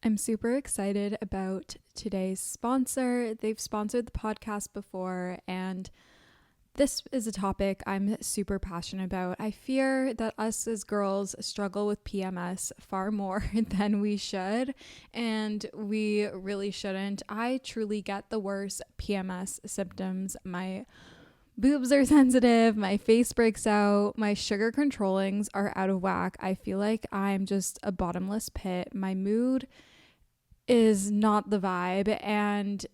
I'm super excited about today's sponsor. They've sponsored the podcast before, and this is a topic I'm super passionate about. I fear that us as girls struggle with PMS far more than we should, and we really shouldn't. I truly get the worst PMS symptoms. My boobs are sensitive, my face breaks out, my sugar controllings are out of whack. I feel like I'm just a bottomless pit. My mood is not the vibe, and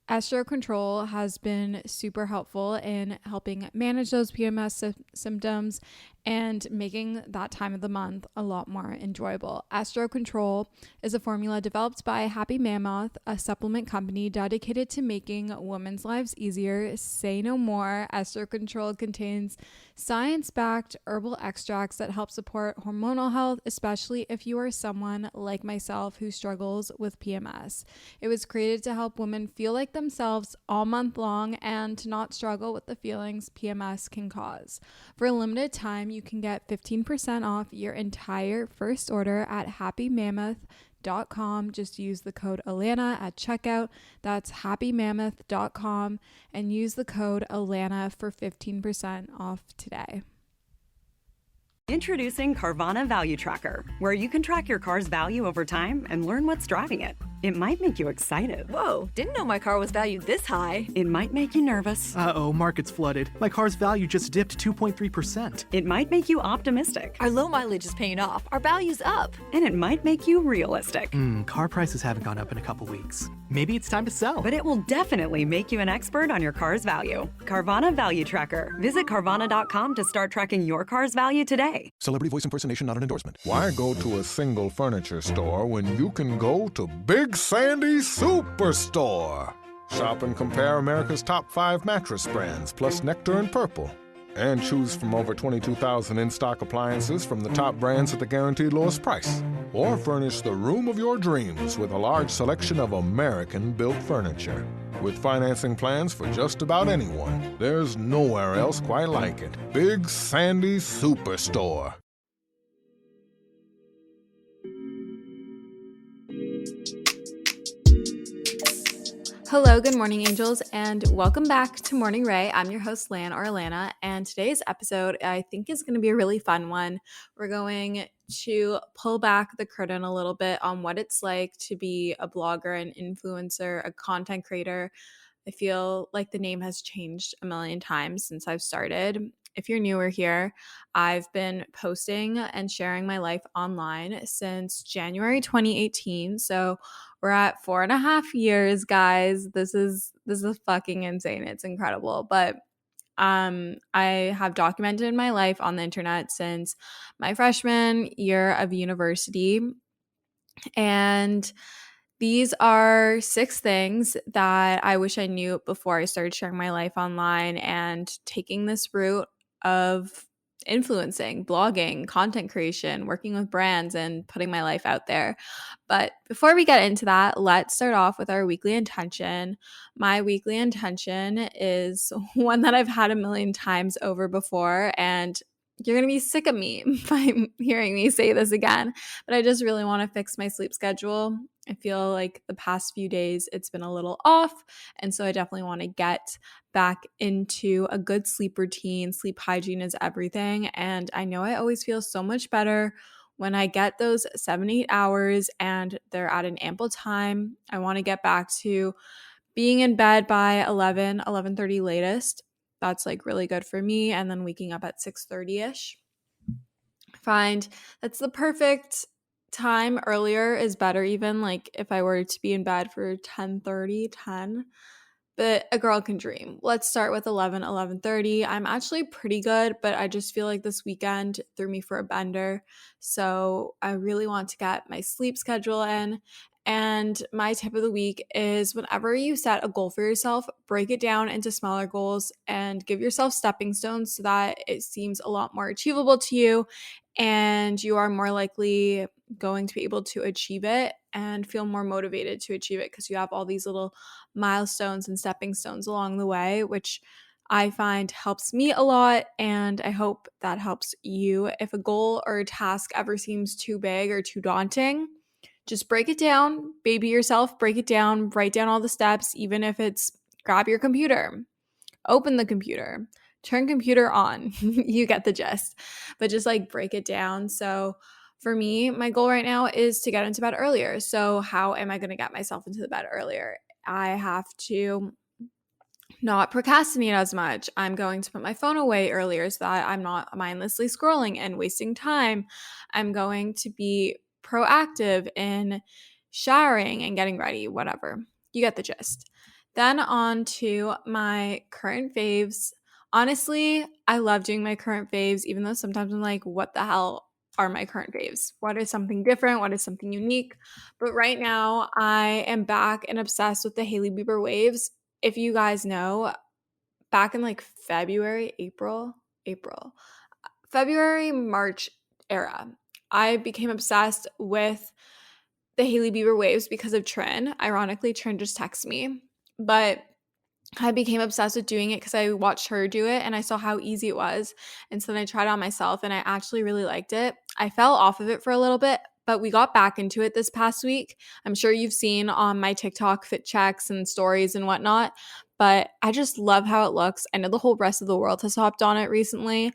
Estro Control has been super helpful in helping manage those PMS symptoms and making that time of the month a lot more enjoyable. Estro Control is a formula developed by Happy Mammoth, a supplement company dedicated to making women's lives easier. Say no more. Estro Control contains science-backed herbal extracts that help support hormonal health, especially if you are someone like myself who struggles with PMS. It was created to help women feel like themselves all month long and to not struggle with the feelings PMS can cause. For a limited time, you can get 15% off your entire first order at happymammoth.com. Just use the code Alana at checkout. That's happymammoth.com and use the code Alana for 15% off today. Introducing Carvana Value Tracker, where you can track your car's value over time and learn what's driving it. It might make you excited. Whoa, didn't know my car was valued this high. It might make you nervous. Uh-oh, market's flooded. My car's value just dipped 2.3%. It might make you optimistic. Our low mileage is paying off. Our value's up. And it might make you realistic. Car prices haven't gone up in a couple weeks. Maybe it's time to sell. But it will definitely make you an expert on your car's value. Carvana Value Tracker. Visit Carvana.com to start tracking your car's value today. Celebrity voice impersonation not an endorsement. Why go to a single furniture store when you can go to Big Sandy Superstore? Shop and compare America's top 5 mattress brands, plus Nectar and Purple. And choose from over 22,000 in-stock appliances from the top brands at the guaranteed lowest price. Or furnish the room of your dreams with a large selection of American-built furniture. With financing plans for just about anyone, there's nowhere else quite like it. Big Sandy Superstore. Hello, good morning, angels, and welcome back to Morning Ray. I'm your host, Lan or Alana, and today's episode I think is going to be a really fun one. We're going to pull back the curtain a little bit on what it's like to be a blogger, an influencer, a content creator. I feel like the name has changed a million times since I've started. If you're newer here, I've been posting and sharing my life online since January 2018. So we're at 4.5 years, guys. This is fucking insane. It's incredible. But I have documented my life on the internet since my freshman year of university. And these are 6 things that I wish I knew before I started sharing my life online and taking this route of influencing, blogging, content creation, working with brands, and putting my life out there. But before we get into that, let's start off with our weekly intention. My weekly intention is one that I've had a million times over before, and you're going to be sick of me by hearing me say this again, but I just really want to fix my sleep schedule. I feel like the past few days it's been a little off, and so I definitely want to get back into a good sleep routine. Sleep hygiene is everything, and I know I always feel so much better when I get those 7-8 hours and they're at an ample time. I want to get back to being in bed by 11:30 latest. That's like really good for me, and then waking up at 6:30ish. Find that's the perfect time. Earlier is better, even like if I were to be in bed for 10:30, 10. But a girl can dream. Let's start with 11:30. I'm actually pretty good, but I just feel like this weekend threw me for a bender. So I really want to get my sleep schedule in. And my tip of the week is whenever you set a goal for yourself, break it down into smaller goals and give yourself stepping stones so that it seems a lot more achievable to you and you are more likely going to be able to achieve it and feel more motivated to achieve it because you have all these little milestones and stepping stones along the way, which I find helps me a lot, and I hope that helps you. If a goal or a task ever seems too big or too daunting, Just break it down, baby yourself, break it down, write down all the steps, even if it's grab your computer, open the computer, turn computer on. You get the gist. But just like break it down. So for me, my goal right now is to get into bed earlier. So how am I going to get myself into the bed earlier? I have to not procrastinate as much. I'm going to put my phone away earlier so that I'm not mindlessly scrolling and wasting time. I'm going to be proactive in showering and getting ready, whatever. You get the gist. Then on to my current faves. Honestly, I love doing my current faves, even though sometimes I'm like, what the hell are my current faves? What is something different? What is something unique? But right now, I am back and obsessed with the Hailey Bieber waves. If you guys know, back in like February, March era, I became obsessed with the Hailey Bieber waves because of Trin. Ironically, Trin just texted me, but I became obsessed with doing it because I watched her do it and I saw how easy it was. And so then I tried it on myself and I actually really liked it. I fell off of it for a little bit, but we got back into it this past week. I'm sure you've seen on my TikTok fit checks and stories and whatnot, but I just love how it looks. I know the whole rest of the world has hopped on it recently,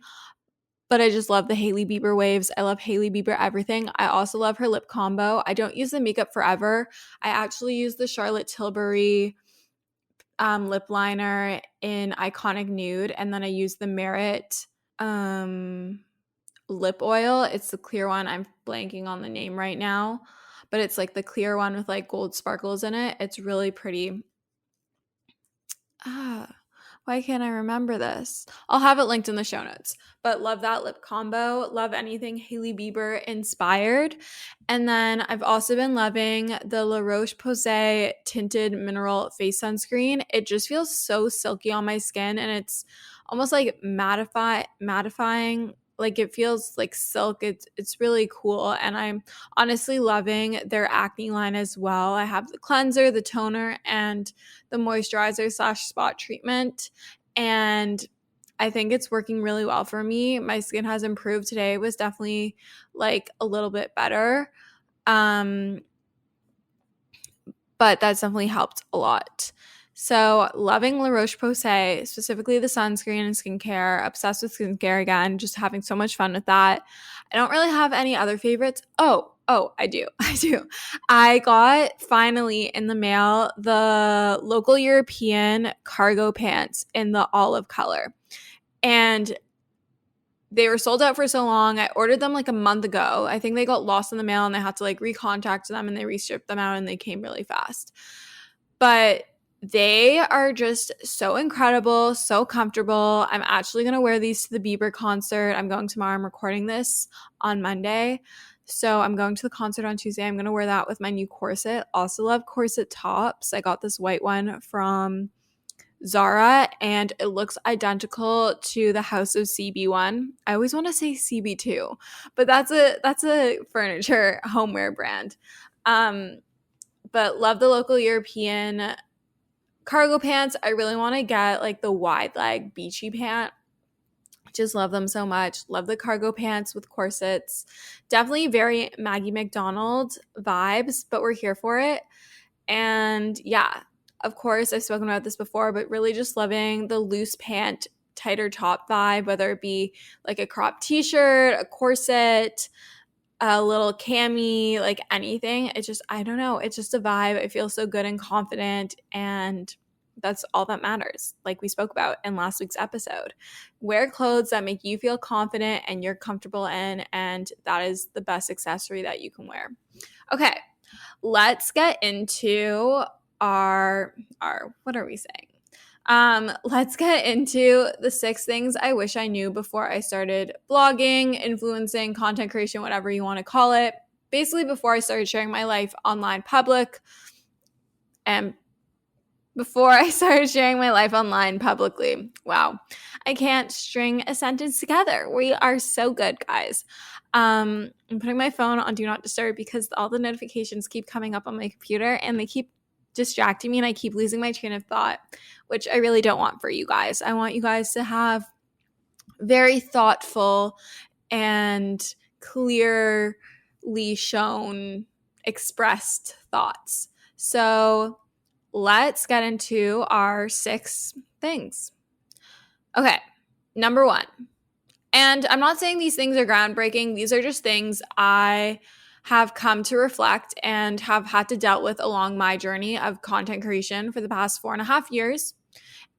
but I just love the Hailey Bieber waves. I love Hailey Bieber everything. I also love her lip combo. I don't use the Makeup Forever. I actually use the Charlotte Tilbury lip liner in Iconic Nude, and then I use the Merit lip oil. It's the clear one. I'm blanking on the name right now, but it's like the clear one with like gold sparkles in it. It's really pretty. Why can't I remember this? I'll have it linked in the show notes. But love that lip combo. Love anything Hailey Bieber inspired. And then I've also been loving the La Roche-Posay tinted mineral face sunscreen. It just feels so silky on my skin and it's almost like mattifying. Like it feels like silk. It's really cool. And I'm honestly loving their acne line as well. I have the cleanser, the toner, and the moisturizer / spot treatment. And I think it's working really well for me. My skin has improved today. It was definitely like a little bit better. But that's definitely helped a lot. So loving La Roche-Posay, specifically the sunscreen and skincare, obsessed with skincare again, just having so much fun with that. I don't really have any other favorites. Oh, I do. I got finally in the mail the local European cargo pants in the olive color. And they were sold out for so long. I ordered them like a month ago. I think they got lost in the mail and I had to like recontact them and they reshipped them out and they came really fast. But they are just so incredible, so comfortable. I'm actually going to wear these to the Bieber concert. I'm going tomorrow. I'm recording this on Monday. So I'm going to the concert on Tuesday. I'm going to wear that with my new corset. Also love corset tops. I got this white one from Zara and it looks identical to the House of CB one. I always want to say CB2, but that's a furniture homeware brand. But love the local European cargo pants. I really want to get like the wide leg beachy pant. Just love them so much. Love the cargo pants with corsets. Definitely very Maggie McDonald vibes, but we're here for it. And yeah, of course, I've spoken about this before, but really just loving the loose pant, tighter top vibe, whether it be like a crop t-shirt, a corset, a little cami, like anything. It's just, I don't know. It's just a vibe. I feel so good and confident, and that's all that matters, like we spoke about in last week's episode. Wear clothes that make you feel confident and you're comfortable in, and that is the best accessory that you can wear. Okay, let's get into our what are we saying? Let's get into the 6 things I wish I knew before I started blogging, influencing, content creation, whatever you want to call it. Basically, before I started sharing my life online publicly. Wow, I can't string a sentence together. We are so good, guys. I'm putting my phone on Do Not Disturb because all the notifications keep coming up on my computer and they keep distracting me and I keep losing my train of thought, which I really don't want for you guys. I want you guys to have very thoughtful and clearly shown expressed thoughts. So let's get into our 6 things. Okay, number 1. And I'm not saying these things are groundbreaking. These are just things I have come to reflect and have had to deal with along my journey of content creation for the past 4.5 years.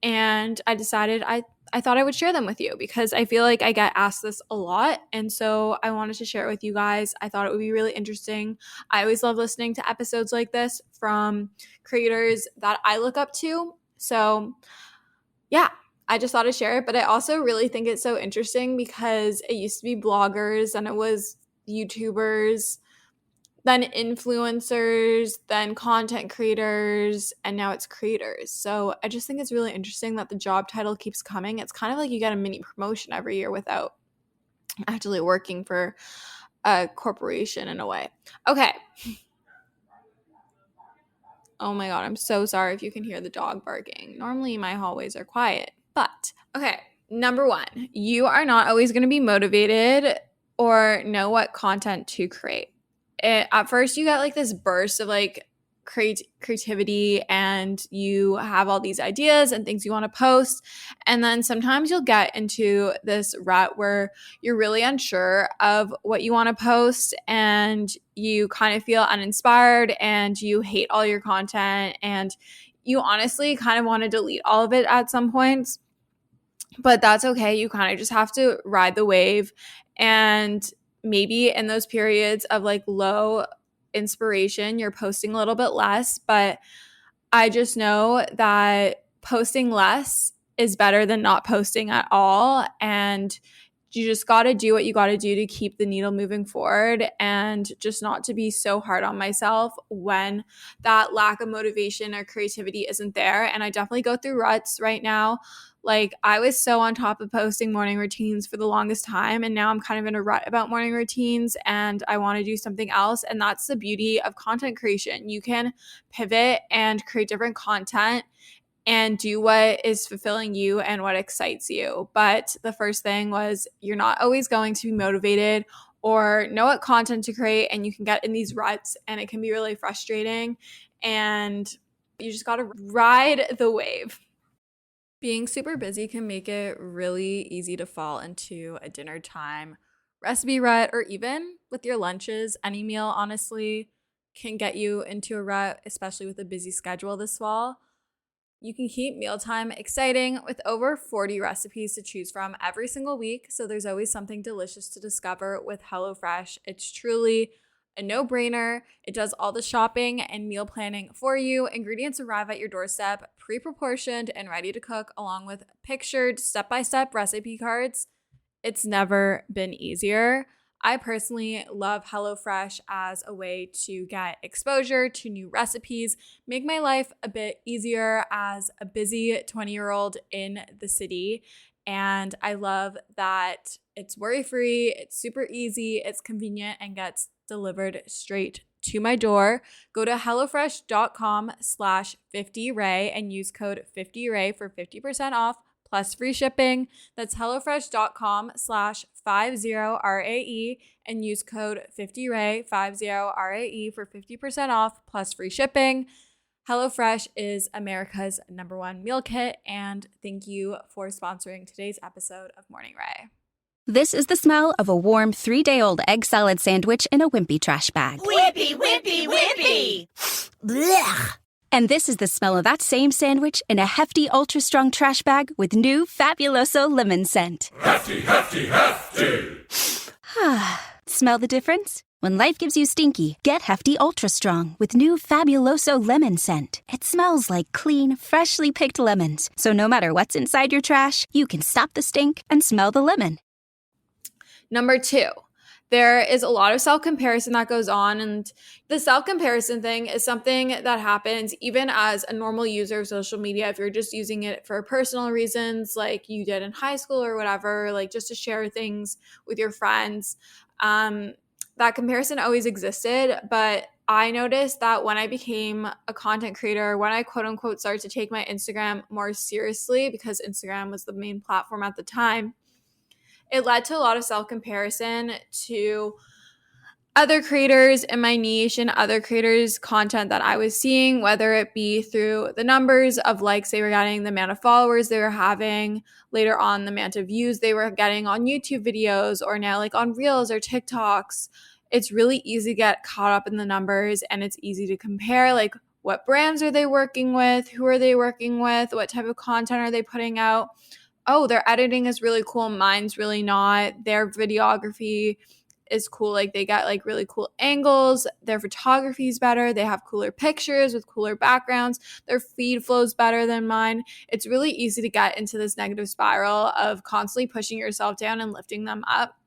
And I decided I thought I would share them with you because I feel like I get asked this a lot. And so I wanted to share it with you guys. I thought it would be really interesting. I always love listening to episodes like this from creators that I look up to. So yeah, I just thought I'd share it. But I also really think it's so interesting because it used to be bloggers and it was YouTubers, then influencers, then content creators, and now it's creators. So I just think it's really interesting that the job title keeps coming. It's kind of like you get a mini promotion every year without actually working for a corporation in a way. Okay. Oh my God, I'm so sorry if you can hear the dog barking. Normally my hallways are quiet, but okay. Number 1, you are not always going to be motivated or know what content to create. At first you get like this burst of like creativity and you have all these ideas and things you want to post, and then sometimes you'll get into this rut where you're really unsure of what you want to post and you kind of feel uninspired and you hate all your content and you honestly kind of want to delete all of it at some points. But that's okay. You kind of just have to ride the wave, and maybe in those periods of like low inspiration, you're posting a little bit less, but I just know that posting less is better than not posting at all. And you just got to do what you got to do to keep the needle moving forward and just not to be so hard on myself when that lack of motivation or creativity isn't there. And I definitely go through ruts right now. Like I was so on top of posting morning routines for the longest time, and now I'm kind of in a rut about morning routines and I want to do something else. And that's the beauty of content creation. You can pivot and create different content and do what is fulfilling you and what excites you. But the first thing was you're not always going to be motivated or know what content to create, and you can get in these ruts and it can be really frustrating, and you just got to ride the wave. Being super busy can make it really easy to fall into a dinner time recipe rut, or even with your lunches. Any meal, honestly, can get you into a rut, especially with a busy schedule this fall. You can keep mealtime exciting with over 40 recipes to choose from every single week, so there's always something delicious to discover with HelloFresh. It's truly a no-brainer. It does all the shopping and meal planning for you. Ingredients arrive at your doorstep, pre-proportioned and ready to cook, along with pictured step-by-step recipe cards. It's never been easier. I personally love HelloFresh as a way to get exposure to new recipes, make my life a bit easier as a busy 20-year-old in the city. And I love that it's worry-free, it's super easy, it's convenient, and gets delivered straight to my door. Go to hellofresh.com/50ray and use code 50ray for 50% off plus free shipping. That's hellofresh.com/50RAE and use code 50ray 50RAE for 50% off plus free shipping. HelloFresh is America's #1 meal kit, and thank you for sponsoring today's episode of Morning Ray. This is the smell of a warm 3-day-old egg salad sandwich in a wimpy trash bag. Wimpy, wimpy, wimpy! Blech! And this is the smell of that same sandwich in a hefty, ultra-strong trash bag with new Fabuloso lemon scent. Hefty, hefty, hefty! Smell the difference? When life gives you stinky, get Hefty Ultra Strong with new Fabuloso lemon scent. It smells like clean, freshly picked lemons. So no matter what's inside your trash, you can stop the stink and smell the lemon. Number 2, there is a lot of self-comparison that goes on, and the self-comparison thing is something that happens even as a normal user of social media. If you're just using it for personal reasons like you did in high school or whatever, like just to share things with your friends, that comparison always existed. But I noticed that when I became a content creator, when I quote unquote started to take my Instagram more seriously, because Instagram was the main platform at the time, it led to a lot of self-comparison to other creators in my niche and other creators' content that I was seeing, whether it be through the numbers of likes they were getting, the amount of followers they were having, later on the amount of views they were getting on YouTube videos, or now like on Reels or TikToks. It's really easy to get caught up in the numbers, and it's easy to compare like what brands are they working with, who are they working with, what type of content are they putting out. Oh, their editing is really cool, mine's really not. Their videography is cool, like they get like really cool angles, their photography is better, they have cooler pictures with cooler backgrounds, their feed flows better than mine. It's really easy to get into this negative spiral of constantly pushing yourself down and lifting them up.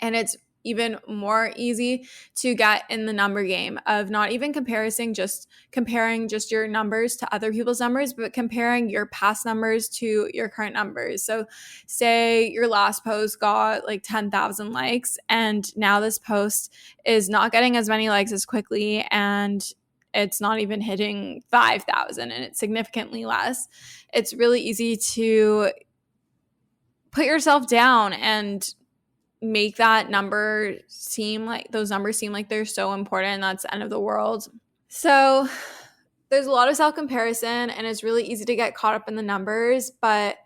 And it's even more easy to get in the number game of not even comparing just your numbers to other people's numbers, but comparing your past numbers to your current numbers. So say your last post got like 10,000 likes, and now this post is not getting as many likes as quickly, and it's not even hitting 5,000, and it's significantly less. It's really easy to put yourself down and make that number seem like they're so important and that's the end of the world. So there's a lot of self-comparison, and it's really easy to get caught up in the numbers. But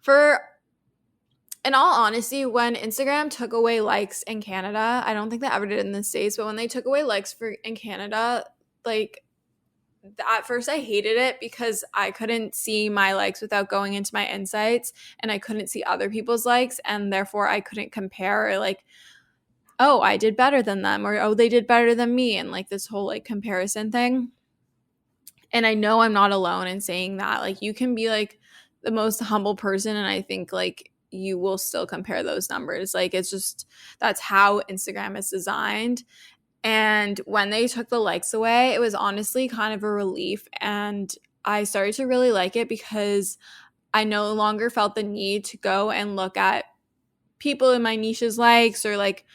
in all honesty, when Instagram took away likes in Canada, I don't think they ever did in the States, but when they took away likes in Canada, like at first I hated it because I couldn't see my likes without going into my insights, and I couldn't see other people's likes, and therefore I couldn't compare, or like, oh, I did better than them, or oh, they did better than me, and like this whole like comparison thing. And I know I'm not alone in saying that. Like, you can be like the most humble person, and I think like you will still compare those numbers. Like, it's just, that's how Instagram is designed. And when they took the likes away, it was honestly kind of a relief. And I started to really like it because I no longer felt the need to go and look at people in my niche's likes or like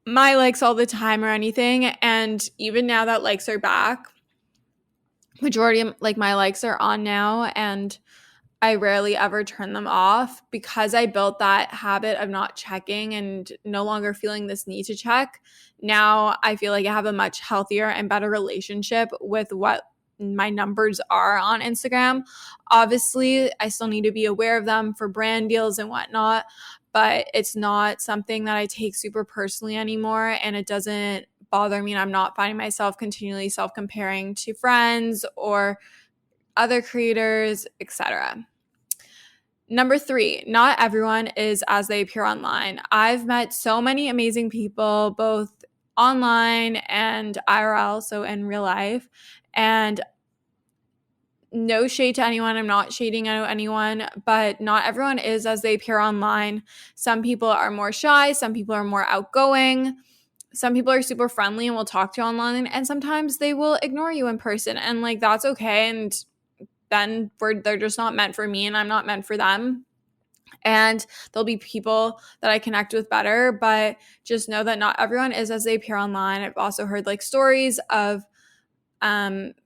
my likes all the time or anything. And even now that likes are back, majority of like my likes are on now, and I rarely ever turn them off because I built that habit of not checking and no longer feeling this need to check. Now I feel like I have a much healthier and better relationship with what my numbers are on Instagram. Obviously, I still need to be aware of them for brand deals and whatnot, but it's not something that I take super personally anymore, and it doesn't bother me, and I'm not finding myself continually self-comparing to friends or other creators, etc. Number 3, not everyone is as they appear online. I've met so many amazing people, both online and IRL, so in real life, and no shade to anyone. I'm not shading anyone, but not everyone is as they appear online. Some people are more shy. Some people are more outgoing. Some people are super friendly and will talk to you online, and sometimes they will ignore you in person, and like that's okay. And then they're just not meant for me, and I'm not meant for them. And there'll be people that I connect with better, but just know that not everyone is as they appear online. I've also heard like stories of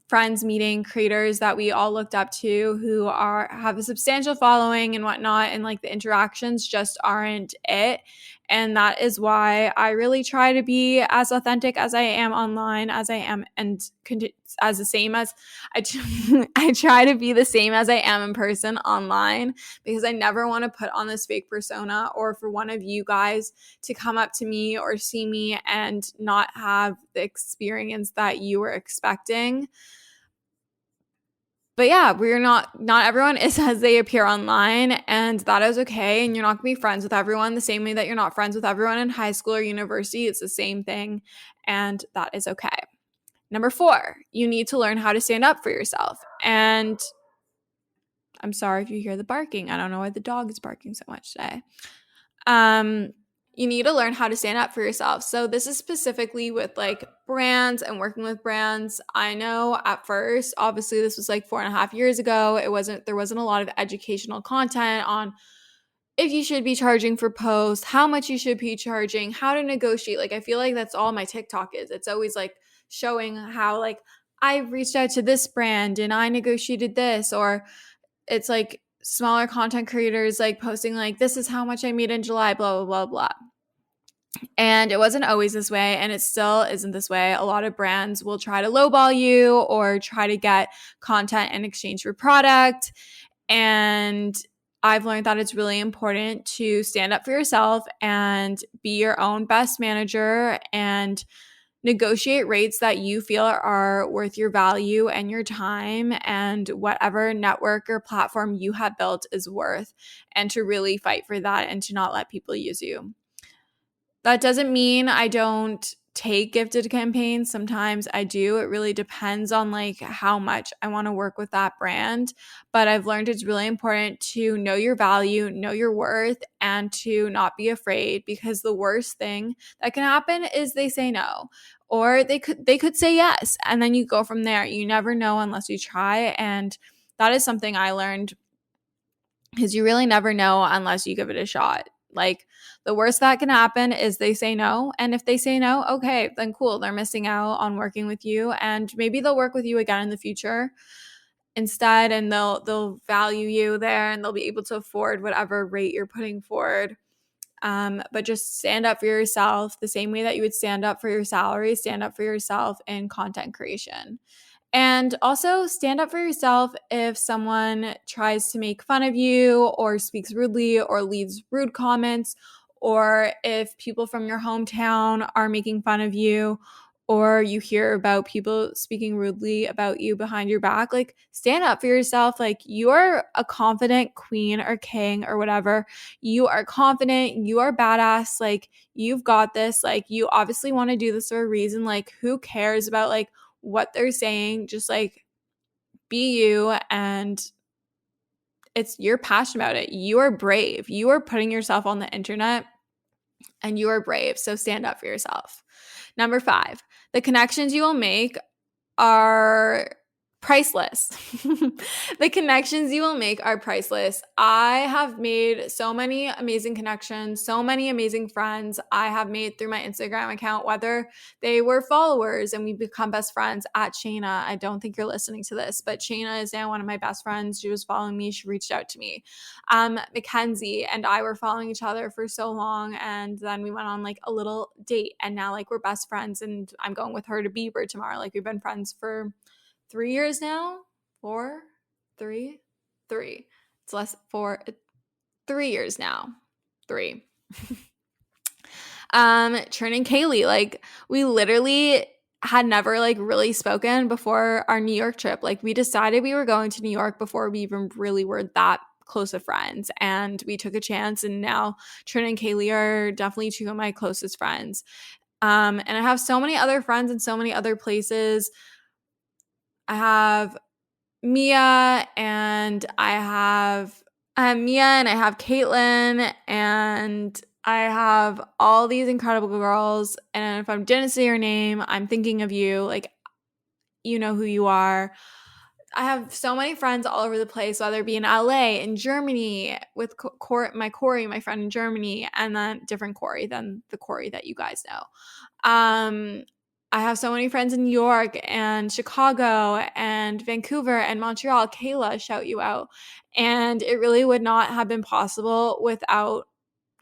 friends meeting creators that we all looked up to who have a substantial following and whatnot, and like the interactions just aren't it. And that is why I really try to be as authentic as I am online as I am, and as the same as I try to be the same as I am in person online, because I never want to put on this fake persona, or for one of you guys to come up to me or see me and not have the experience that you were expecting. But yeah, not everyone is as they appear online, and that is okay. And you're not going to be friends with everyone the same way that you're not friends with everyone in high school or university. It's the same thing, and that is okay. Number 4, you need to learn how to stand up for yourself. And I'm sorry if you hear the barking. I don't know why the dog is barking so much today. You need to learn how to stand up for yourself. So this is specifically with like brands and working with brands. I know at first, obviously this was like 4.5 years ago. There wasn't a lot of educational content on if you should be charging for posts, how much you should be charging, how to negotiate. Like, I feel like that's all my TikTok is. It's always like showing how like I reached out to this brand and I negotiated this, or it's like smaller content creators like posting like, this is how much I made in July, blah, blah, blah, blah. And it wasn't always this way, and it still isn't this way. A lot of brands will try to lowball you or try to get content in exchange for product. And I've learned that it's really important to stand up for yourself and be your own best manager and negotiate rates that you feel are worth your value and your time and whatever network or platform you have built is worth, and to really fight for that and to not let people use you. That doesn't mean I don't take gifted campaigns. Sometimes I do. It really depends on like how much I want to work with that brand. But I've learned it's really important to know your value, know your worth, and to not be afraid, because the worst thing that can happen is they say no, or they could say yes, and then you go from there. You never know unless you try, and that is something I learned, because you really never know unless you give it a shot. Like, the worst that can happen is they say no. And if they say no, okay, then cool. They're missing out on working with you. And maybe they'll work with you again in the future instead. And they'll value you there, and they'll be able to afford whatever rate you're putting forward. But just stand up for yourself the same way that you would stand up for your salary. Stand up for yourself in content creation. And also stand up for yourself if someone tries to make fun of you or speaks rudely or leaves rude comments, or if people from your hometown are making fun of you, or you hear about people speaking rudely about you behind your back. Like, stand up for yourself. Like, you're a confident queen or king or whatever. You are confident. You are badass. Like, you've got this. Like, you obviously want to do this for a reason. Like, who cares about like what they're saying? Just like be you, and you're passionate about it. You are brave. You are putting yourself on the internet, and you are brave. So stand up for yourself. Number 5, the connections you will make are priceless. The connections you will make are priceless. I have made so many amazing connections, so many amazing friends I have made through my Instagram account, whether they were followers and we become best friends at Shayna. I don't think you're listening to this, but Shayna is now one of my best friends. She was following me. She reached out to me. Mackenzie and I were following each other for so long, and then we went on like a little date, and now like we're best friends, and I'm going with her to Bieber tomorrow. Like, we've been friends for 3 years now. 4 3 3 It's less 4 3 years now. 3 Trin and Kaylee, like, we literally had never like really spoken before our New York trip. Like, we decided we were going to New York before we even really were that close of friends, and we took a chance, and now Trin and Kaylee are definitely 2 of my closest friends. And I have so many other friends in so many other places. I have Mia, and I have Caitlin, and I have all these incredible girls. And if I didn't say your name, I'm thinking of you. Like, you know who you are. I have so many friends all over the place, whether it be in LA, in Germany, with Corey, my friend in Germany, and then different Corey than the Corey that you guys know. I have so many friends in New York and Chicago and Vancouver and Montreal. Kayla, shout you out. And it really would not have been possible without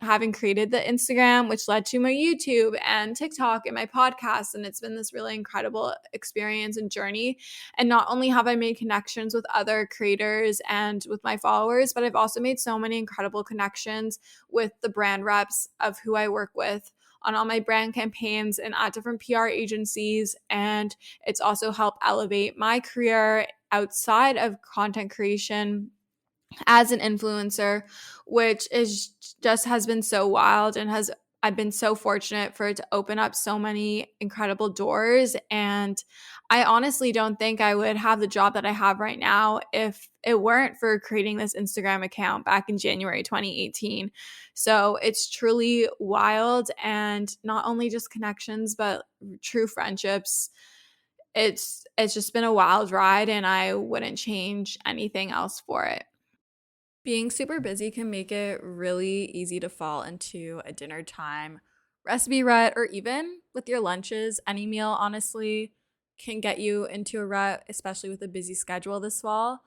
having created the Instagram, which led to my YouTube and TikTok and my podcast. And it's been this really incredible experience and journey. And not only have I made connections with other creators and with my followers, but I've also made so many incredible connections with the brand reps of who I work with on all my brand campaigns and at different PR agencies. And it's also helped elevate my career outside of content creation as an influencer, which is just has been so wild, and I've been so fortunate for it to open up so many incredible doors. And I honestly don't think I would have the job that I have right now if it weren't for creating this Instagram account back in January 2018. So it's truly wild, and not only just connections, but true friendships. It's just been a wild ride, and I wouldn't change anything else for it. Being super busy can make it really easy to fall into a dinner time recipe rut, or even with your lunches. Any meal, honestly, can get you into a rut, especially with a busy schedule this fall.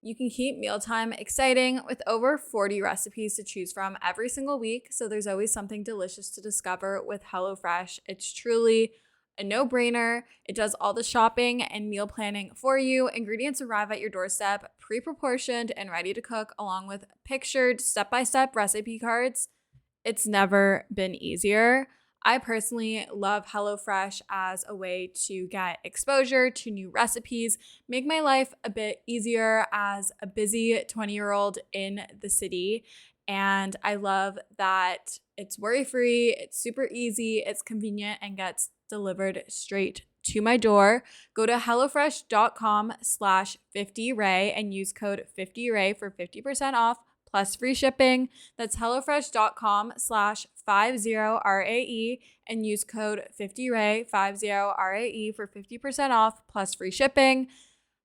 You can keep mealtime exciting with over 40 recipes to choose from every single week, so there's always something delicious to discover with HelloFresh. It's truly a no-brainer. It does all the shopping and meal planning for you. Ingredients arrive at your doorstep, pre-proportioned and ready to cook, along with pictured step-by-step recipe cards. It's never been easier. I personally love HelloFresh as a way to get exposure to new recipes, make my life a bit easier as a busy 20-year-old in the city. And I love that it's worry-free, it's super easy, it's convenient, and gets delivered straight to my door. Go to HelloFresh.com/50Ray and use code 50Ray for 50% off plus free shipping. That's HelloFresh.com/50RAE and use code 50Ray, 50RAE for 50% off plus free shipping.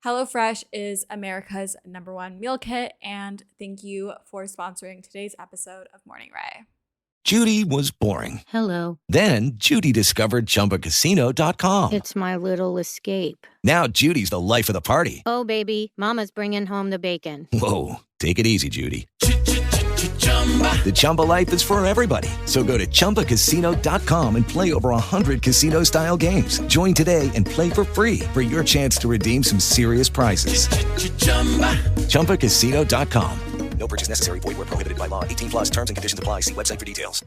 HelloFresh is America's #1 meal kit, and thank you for sponsoring today's episode of Morning Ray. Judy was boring. Hello. Then Judy discovered ChumbaCasino.com. It's my little escape. Now Judy's the life of the party. Oh, baby, mama's bringing home the bacon. Whoa, take it easy, Judy. The Chumba life is for everybody. So go to ChumbaCasino.com and play over 100 casino-style games. Join today and play for free for your chance to redeem some serious prizes. ChumbaCasino.com. No purchase necessary. Void where prohibited by law. 18+ terms and conditions apply. See website for details.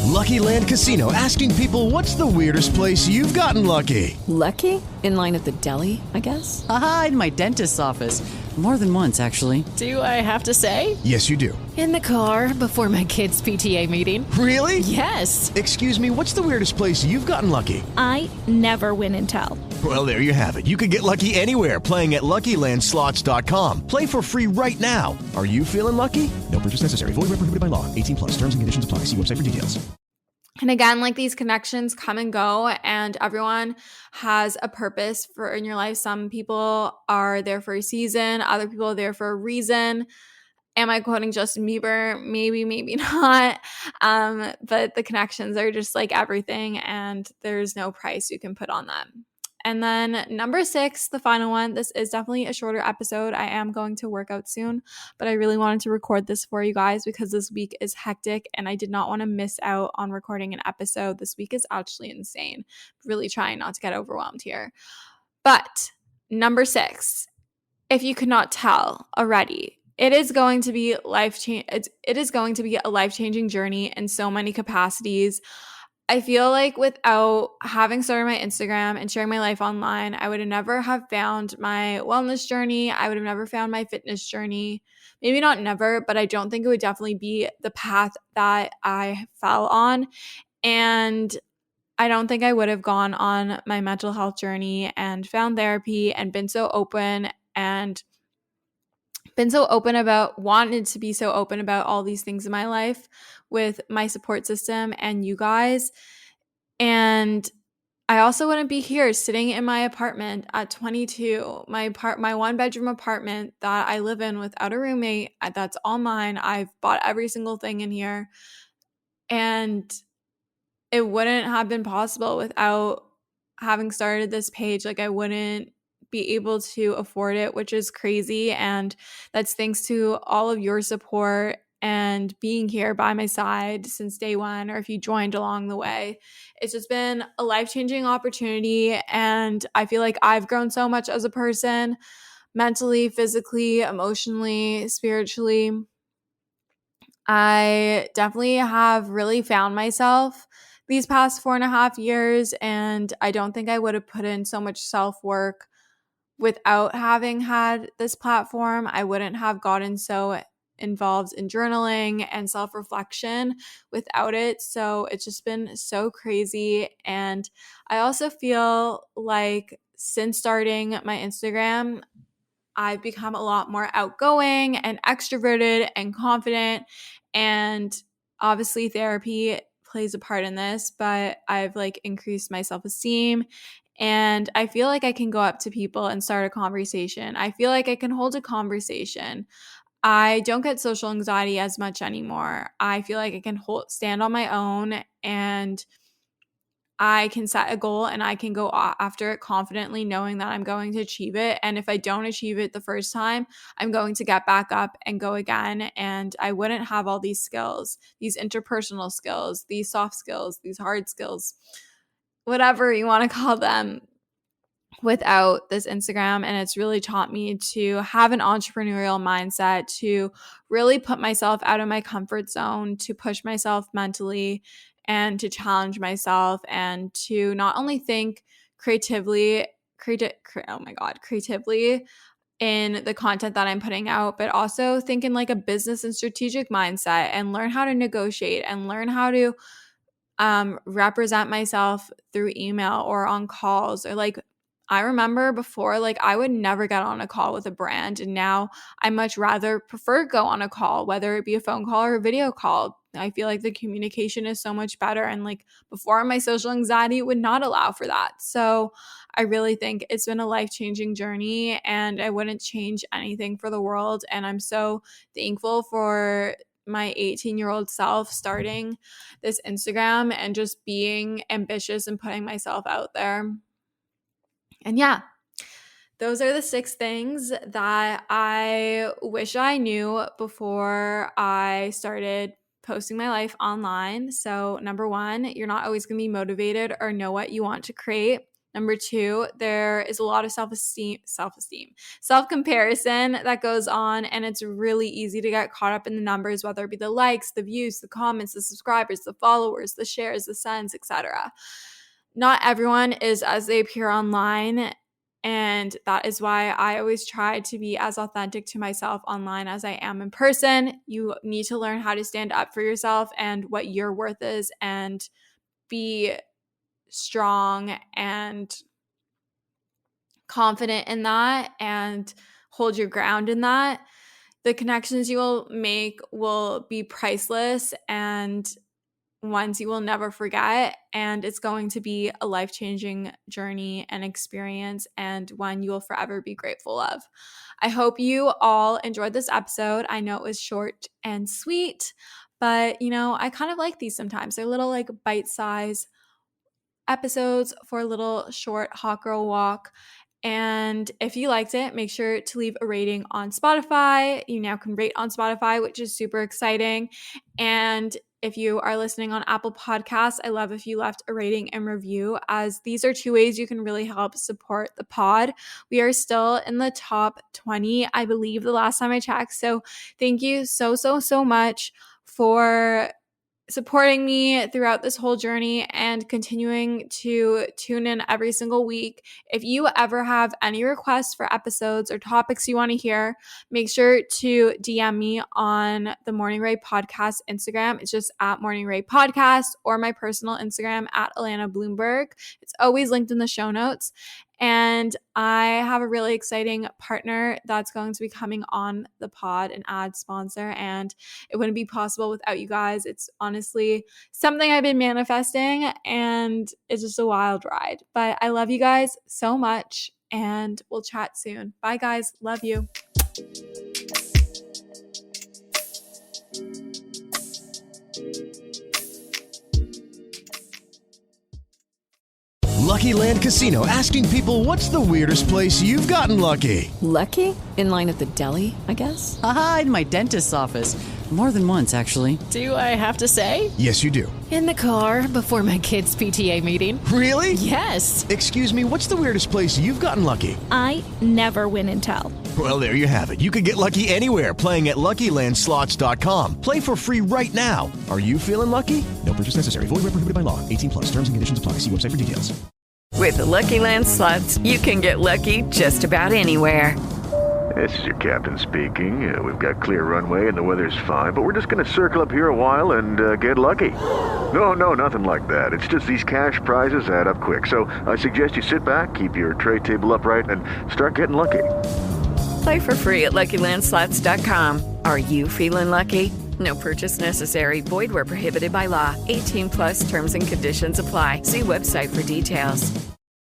Lucky Land Casino, asking people, what's the weirdest place you've gotten lucky? Lucky? In line at the deli, I guess? Aha, in my dentist's office. More than once, actually. Do I have to say? Yes, you do. In the car before my kids' PTA meeting. Really? Yes. Excuse me, what's the weirdest place you've gotten lucky? I never win and tell. Well, there you have it. You can get lucky anywhere, playing at LuckyLandSlots.com. Play for free right now. Are you feeling lucky? No purchase necessary. Void where prohibited by law. 18+. Terms and conditions apply. See website for details. And again, like, these connections come and go, and everyone has a purpose for in your life. Some people are there for a season. Other people are there for a reason. Am I quoting Justin Bieber? Maybe, maybe not. But the connections are just like everything, and there's no price you can put on them. And then number 6, the final one. This is definitely a shorter episode. I am going to work out soon, but I really wanted to record this for you guys because this week is hectic and I did not want to miss out on recording an episode. This week is actually insane. Really trying not to get overwhelmed here. But number 6, if you could not tell already, it is going to be it is going to be a life-changing journey in so many capacities. I feel like without having started my Instagram and sharing my life online, I would have never have found my wellness journey. I would have never found my fitness journey. Maybe not never, but I don't think it would definitely be the path that I fell on. And I don't think I would have gone on my mental health journey and found therapy and been so open wanted to be so open about all these things in my life with my support system and you guys. And I also wouldn't be here sitting in my apartment at 22, my 1-bedroom apartment that I live in without a roommate. That's all mine. I've bought every single thing in here. And it wouldn't have been possible without having started this page. Like, I wouldn't be able to afford it, which is crazy. And that's thanks to all of your support and being here by my side since day one, or if you joined along the way. It's just been a life-changing opportunity, and I feel like I've grown so much as a person, mentally, physically, emotionally, spiritually. I definitely have really found myself these past 4.5 years, and I don't think I would have put in so much self-work without having had this platform. I wouldn't have gotten so involved in journaling and self-reflection without it. So it's just been so crazy. And I also feel like since starting my Instagram, I've become a lot more outgoing and extroverted and confident. And obviously therapy plays a part in this, but I've increased my self-esteem. And I feel like I can go up to people and start a conversation. I feel like I can hold a conversation. I don't get social anxiety as much anymore. I feel like I can stand on my own, and I can set a goal and I can go after it confidently, knowing that I'm going to achieve it. And if I don't achieve it the first time, I'm going to get back up and go again. And I wouldn't have all these skills, these interpersonal skills, these soft skills, these hard skills, whatever you want to call them, without this Instagram. And it's really taught me to have an entrepreneurial mindset, to really put myself out of my comfort zone, to push myself mentally, and to challenge myself, and to not only think creatively in the content that I'm putting out, but also think in like a business and strategic mindset, and learn how to negotiate and learn how to represent myself through email or on calls. Or like, I remember before, like, I would never get on a call with a brand, and now I much rather prefer go on a call, whether it be a phone call or a video call. I feel like the communication is so much better. And like before, my social anxiety would not allow for that. So I really think it's been a life-changing journey, and I wouldn't change anything for the world. And I'm so thankful for my 18-year-old self starting this Instagram and just being ambitious and putting myself out there. And yeah, those are the 6 things that I wish I knew before I started posting my life online. So number 1, you're not always going to be motivated or know what you want to create. Number 2, there is a lot of self-comparison that goes on, and it's really easy to get caught up in the numbers, whether it be the likes, the views, the comments, the subscribers, the followers, the shares, the sends, etc. Not everyone is as they appear online, and that is why I always try to be as authentic to myself online as I am in person. You need to learn how to stand up for yourself and what your worth is, and be strong and confident in that, and hold your ground in that. The connections you will make will be priceless, and ones you will never forget, and it's going to be a life-changing journey and experience, and one you will forever be grateful of. I hope you all enjoyed this episode. I know it was short and sweet, but I kind of like these sometimes. They're little like bite-size episodes for a little short hot girl walk. And if you liked it, make sure to leave a rating on Spotify. You now can rate on Spotify, which is super exciting. And if you are listening on Apple Podcasts, I love if you left a rating and review, as these are 2 ways you can really help support the pod. We are still in the top 20, I believe, the last time I checked. So thank you so much for supporting me throughout this whole journey and continuing to tune in every single week. If you ever have any requests for episodes or topics you want to hear, make sure to DM me on the Morning Ray Podcast Instagram. It's just at Morning Ray Podcast, or my personal Instagram at Alana Bloomberg. It's always linked in the show notes. And I have a really exciting partner that's going to be coming on the pod, an ad sponsor, and it wouldn't be possible without you guys. It's honestly something I've been manifesting, and it's just a wild ride. But I love you guys so much, and we'll chat soon. Bye, guys. Love you. Lucky Land Casino, asking people, what's the weirdest place you've gotten lucky? Lucky? In line at the deli, I guess? Aha, in my dentist's office. More than once, actually. Do I have to say? Yes, you do. In the car before my kids' PTA meeting. Really? Yes. Excuse me, what's the weirdest place you've gotten lucky? I never win and tell. Well, there you have it. You can get lucky anywhere, playing at LuckyLandSlots.com. Play for free right now. Are you feeling lucky? No purchase necessary. Void where prohibited by law. 18+. Terms and conditions apply. See website for details. With the Lucky Land Slots, you can get lucky just about anywhere. This is your captain speaking. We've got clear runway and the weather's fine, but we're just going to circle up here a while and get lucky. No, nothing like that. It's just these cash prizes add up quick. So I suggest you sit back, keep your tray table upright, and start getting lucky. Play for free at LuckyLandSlots.com. Are you feeling lucky? No purchase necessary. Void where prohibited by law. 18+ terms and conditions apply. See website for details.